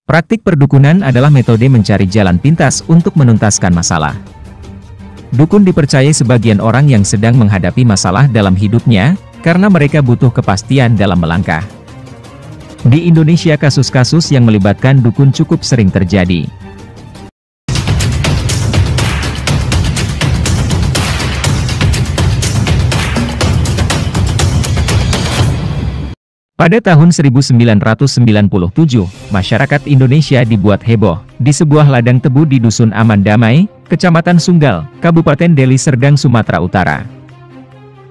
Praktik perdukunan adalah metode mencari jalan pintas untuk menuntaskan masalah. Dukun dipercayai sebagian orang yang sedang menghadapi masalah dalam hidupnya, karena mereka butuh kepastian dalam melangkah. Di Indonesia kasus-kasus yang melibatkan dukun cukup sering terjadi. Pada tahun 1997, masyarakat Indonesia dibuat heboh di sebuah ladang tebu di Dusun Aman Damai, Kecamatan Sunggal, Kabupaten Deli Serdang, Sumatera Utara.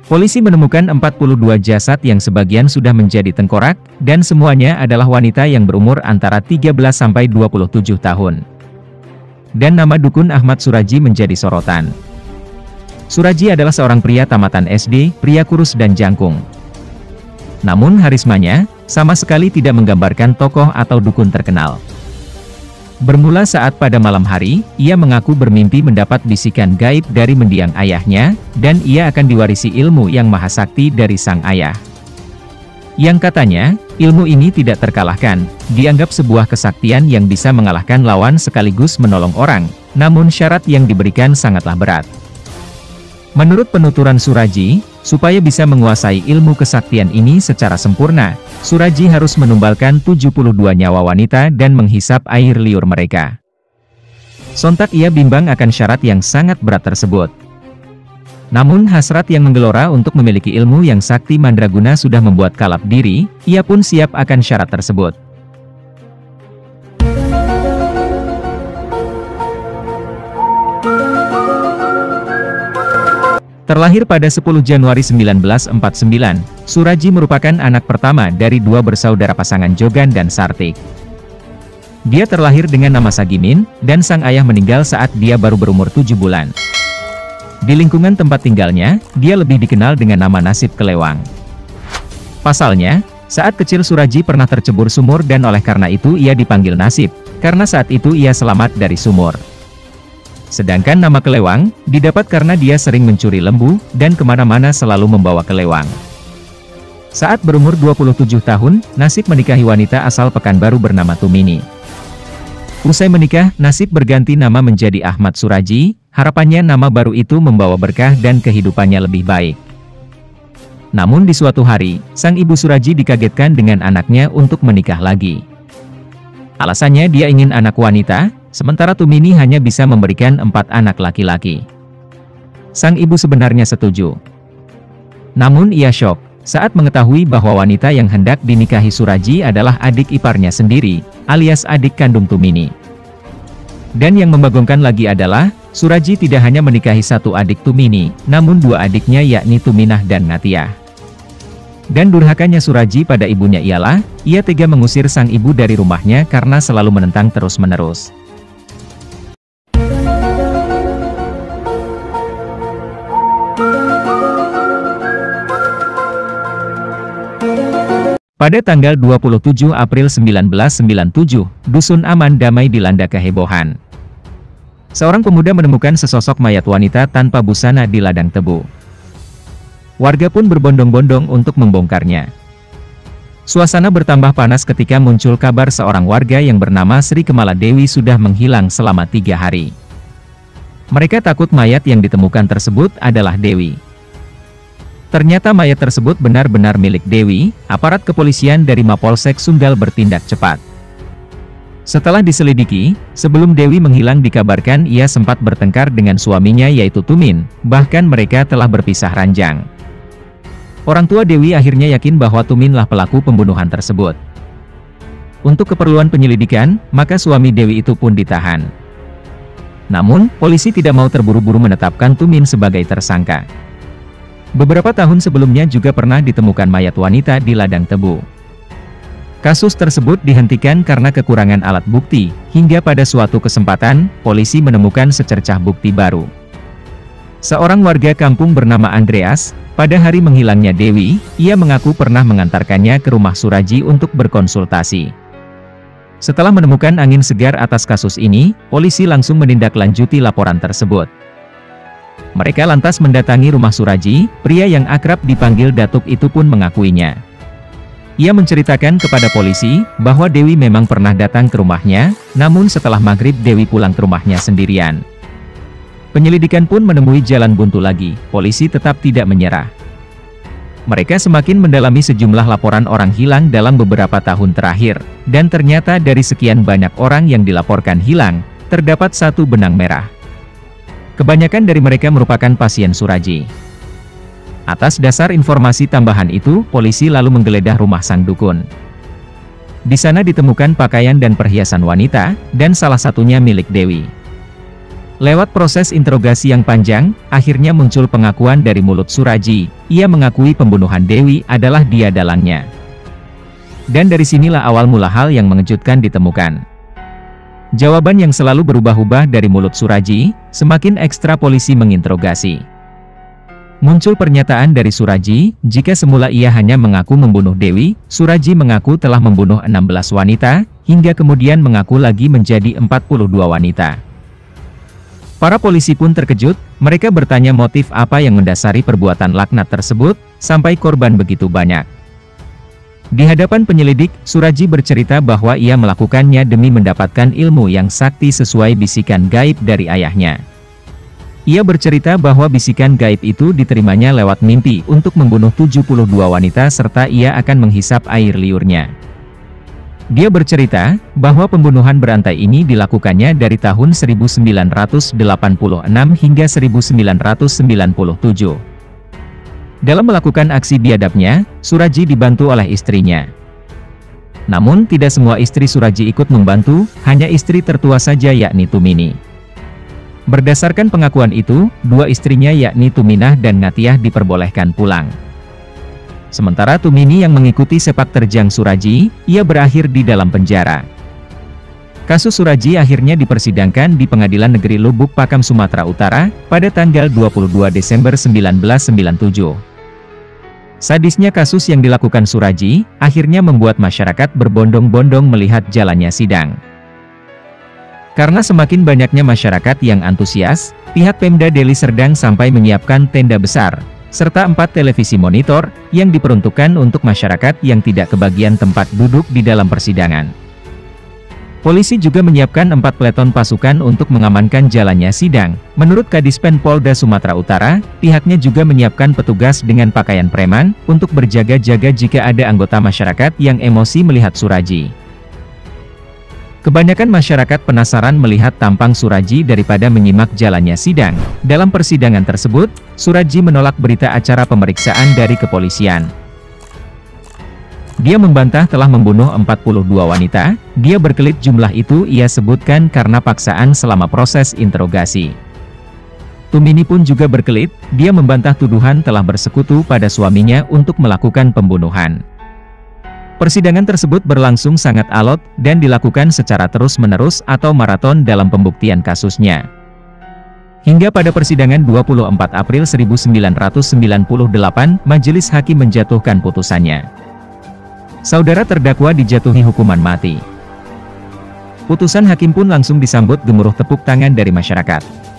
Polisi menemukan 42 jasad yang sebagian sudah menjadi tengkorak, dan semuanya adalah wanita yang berumur antara 13 sampai 27 tahun. Dan nama dukun Ahmad Suraji menjadi sorotan. Suraji adalah seorang pria tamatan SD, pria kurus dan jangkung. Namun harismanya, sama sekali tidak menggambarkan tokoh atau dukun terkenal. Bermula saat pada malam hari, ia mengaku bermimpi mendapat bisikan gaib dari mendiang ayahnya, dan ia akan diwarisi ilmu yang maha sakti dari sang ayah. Yang katanya, ilmu ini tidak terkalahkan, dianggap sebuah kesaktian yang bisa mengalahkan lawan sekaligus menolong orang, namun syarat yang diberikan sangatlah berat. Menurut penuturan Suraji, supaya bisa menguasai ilmu kesaktian ini secara sempurna, Suraji harus menumbalkan 72 nyawa wanita dan menghisap air liur mereka. Sontak ia bimbang akan syarat yang sangat berat tersebut. Namun hasrat yang menggelora untuk memiliki ilmu yang sakti mandraguna sudah membuat kalap diri, ia pun siap akan syarat tersebut. Terlahir pada 10 Januari 1949, Suraji merupakan anak pertama dari dua bersaudara pasangan Jogan dan Sartik. Dia terlahir dengan nama Sagimin, dan sang ayah meninggal saat dia baru berumur 7 bulan. Di lingkungan tempat tinggalnya, dia lebih dikenal dengan nama Nasib Kelewang. Pasalnya, saat kecil Suraji pernah tercebur sumur dan oleh karena itu ia dipanggil Nasib, karena saat itu ia selamat dari sumur. Sedangkan nama Kelewang, didapat karena dia sering mencuri lembu, dan kemana-mana selalu membawa kelewang. Saat berumur 27 tahun, Nasib menikahi wanita asal Pekanbaru bernama Tumini. Usai menikah, Nasib berganti nama menjadi Ahmad Suraji, harapannya nama baru itu membawa berkah dan kehidupannya lebih baik. Namun di suatu hari, sang ibu Suraji dikagetkan dengan anaknya untuk menikah lagi. Alasannya dia ingin anak wanita, sementara Tumini hanya bisa memberikan 4 anak laki-laki. Sang ibu sebenarnya setuju. Namun ia syok saat mengetahui bahwa wanita yang hendak dinikahi Suraji adalah adik iparnya sendiri, alias adik kandung Tumini. Dan yang membagongkan lagi adalah, Suraji tidak hanya menikahi satu adik Tumini, namun 2 adiknya yakni Tuminah dan Ngatiah. Dan durhakanya Suraji pada ibunya ialah, ia tega mengusir sang ibu dari rumahnya karena selalu menentang terus-menerus. Pada tanggal 27 April 1997, Dusun Aman Damai dilanda kehebohan. Seorang pemuda menemukan sesosok mayat wanita tanpa busana di ladang tebu. Warga pun berbondong-bondong untuk membongkarnya. Suasana bertambah panas ketika muncul kabar seorang warga yang bernama Sri Kemala Dewi sudah menghilang selama 3 hari. Mereka takut mayat yang ditemukan tersebut adalah Dewi. Ternyata mayat tersebut benar-benar milik Dewi. Aparat kepolisian dari Mapolsek Sunggal bertindak cepat. Setelah diselidiki, sebelum Dewi menghilang dikabarkan ia sempat bertengkar dengan suaminya yaitu Tumin, bahkan mereka telah berpisah ranjang. Orang tua Dewi akhirnya yakin bahwa Tuminlah pelaku pembunuhan tersebut. Untuk keperluan penyelidikan, maka suami Dewi itu pun ditahan. Namun, polisi tidak mau terburu-buru menetapkan Tumin sebagai tersangka. Beberapa tahun sebelumnya juga pernah ditemukan mayat wanita di ladang tebu. Kasus tersebut dihentikan karena kekurangan alat bukti, hingga pada suatu kesempatan, polisi menemukan secercah bukti baru. Seorang warga kampung bernama Andreas, pada hari menghilangnya Dewi, ia mengaku pernah mengantarkannya ke rumah Suraji untuk berkonsultasi. Setelah menemukan angin segar atas kasus ini, polisi langsung menindaklanjuti laporan tersebut. Mereka lantas mendatangi rumah Suraji, pria yang akrab dipanggil Datuk itu pun mengakuinya. Ia menceritakan kepada polisi bahwa Dewi memang pernah datang ke rumahnya, namun setelah maghrib Dewi pulang ke rumahnya sendirian. Penyelidikan pun menemui jalan buntu lagi, polisi tetap tidak menyerah. Mereka semakin mendalami sejumlah laporan orang hilang dalam beberapa tahun terakhir, dan ternyata dari sekian banyak orang yang dilaporkan hilang, terdapat satu benang merah. Kebanyakan dari mereka merupakan pasien Suraji. Atas dasar informasi tambahan itu, polisi lalu menggeledah rumah sang dukun. Di sana ditemukan pakaian dan perhiasan wanita, dan salah satunya milik Dewi. Lewat proses interogasi yang panjang, akhirnya muncul pengakuan dari mulut Suraji. Ia mengakui pembunuhan Dewi adalah dia dalangnya. Dan dari sinilah awal mula hal yang mengejutkan ditemukan. Jawaban yang selalu berubah-ubah dari mulut Suraji, semakin ekstra polisi menginterogasi. Muncul pernyataan dari Suraji, jika semula ia hanya mengaku membunuh Dewi, Suraji mengaku telah membunuh 16 wanita, hingga kemudian mengaku lagi menjadi 42 wanita. Para polisi pun terkejut, mereka bertanya motif apa yang mendasari perbuatan laknat tersebut, sampai korban begitu banyak. Di hadapan penyelidik, Suraji bercerita bahwa ia melakukannya demi mendapatkan ilmu yang sakti sesuai bisikan gaib dari ayahnya. Ia bercerita bahwa bisikan gaib itu diterimanya lewat mimpi untuk membunuh 72 wanita serta ia akan menghisap air liurnya. Dia bercerita bahwa pembunuhan berantai ini dilakukannya dari tahun 1986 hingga 1997. Dalam melakukan aksi biadabnya, Suraji dibantu oleh istrinya. Namun tidak semua istri Suraji ikut membantu, hanya istri tertua saja yakni Tumini. Berdasarkan pengakuan itu, dua istrinya yakni Tuminah dan Ngatiah diperbolehkan pulang. Sementara Tumini yang mengikuti sepak terjang Suraji, ia berakhir di dalam penjara. Kasus Suraji akhirnya dipersidangkan di Pengadilan Negeri Lubuk Pakam Sumatera Utara, pada tanggal 22 Desember 1997. Sadisnya kasus yang dilakukan Suraji, akhirnya membuat masyarakat berbondong-bondong melihat jalannya sidang. Karena semakin banyaknya masyarakat yang antusias, pihak Pemda Deli Serdang sampai menyiapkan tenda besar, serta 4 televisi monitor, yang diperuntukkan untuk masyarakat yang tidak kebagian tempat duduk di dalam persidangan. Polisi juga menyiapkan 4 peleton pasukan untuk mengamankan jalannya sidang. Menurut Kadispen Polda Sumatera Utara, pihaknya juga menyiapkan petugas dengan pakaian preman, untuk berjaga-jaga jika ada anggota masyarakat yang emosi melihat Suraji. Kebanyakan masyarakat penasaran melihat tampang Suraji daripada menyimak jalannya sidang. Dalam persidangan tersebut, Suraji menolak berita acara pemeriksaan dari kepolisian. Dia membantah telah membunuh 42 wanita, dia berkelit jumlah itu ia sebutkan karena paksaan selama proses interogasi. Tumini pun juga berkelit, dia membantah tuduhan telah bersekutu pada suaminya untuk melakukan pembunuhan. Persidangan tersebut berlangsung sangat alot, dan dilakukan secara terus-menerus atau maraton dalam pembuktian kasusnya. Hingga pada persidangan 24 April 1998, majelis hakim menjatuhkan putusannya. Saudara terdakwa dijatuhi hukuman mati. Putusan hakim pun langsung disambut gemuruh tepuk tangan dari masyarakat.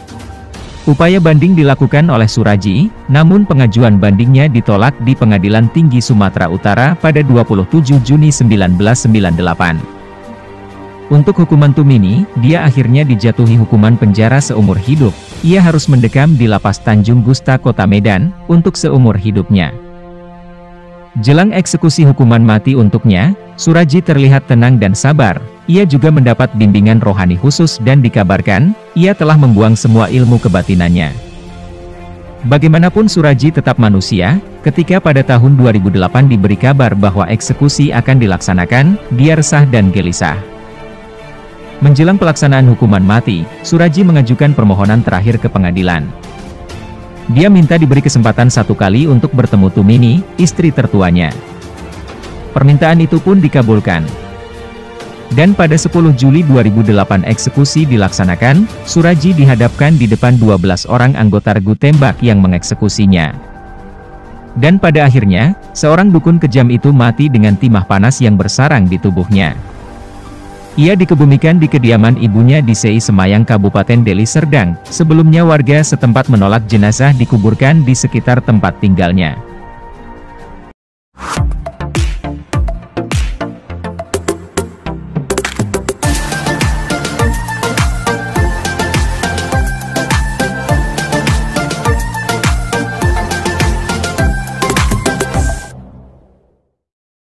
Upaya banding dilakukan oleh Suraji, namun pengajuan bandingnya ditolak di Pengadilan Tinggi Sumatera Utara pada 27 Juni 1998. Untuk hukuman Tumini, dia akhirnya dijatuhi hukuman penjara seumur hidup. Ia harus mendekam di Lapas Tanjung Gusta Kota Medan, untuk seumur hidupnya. Jelang eksekusi hukuman mati untuknya, Suraji terlihat tenang dan sabar. Ia juga mendapat bimbingan rohani khusus dan dikabarkan, ia telah membuang semua ilmu kebatinannya. Bagaimanapun Suraji tetap manusia, ketika pada tahun 2008 diberi kabar bahwa eksekusi akan dilaksanakan, dia resah dan gelisah. Menjelang pelaksanaan hukuman mati, Suraji mengajukan permohonan terakhir ke pengadilan. Dia minta diberi kesempatan 1 kali untuk bertemu Tumini, istri tertuanya. Permintaan itu pun dikabulkan. Dan pada 10 Juli 2008 eksekusi dilaksanakan, Suraji dihadapkan di depan 12 orang anggota regu tembak yang mengeksekusinya. Dan pada akhirnya, seorang dukun kejam itu mati dengan timah panas yang bersarang di tubuhnya. Ia dikebumikan di kediaman ibunya di Sei Semayang Kabupaten Deli Serdang. Sebelumnya warga setempat menolak jenazah dikuburkan di sekitar tempat tinggalnya.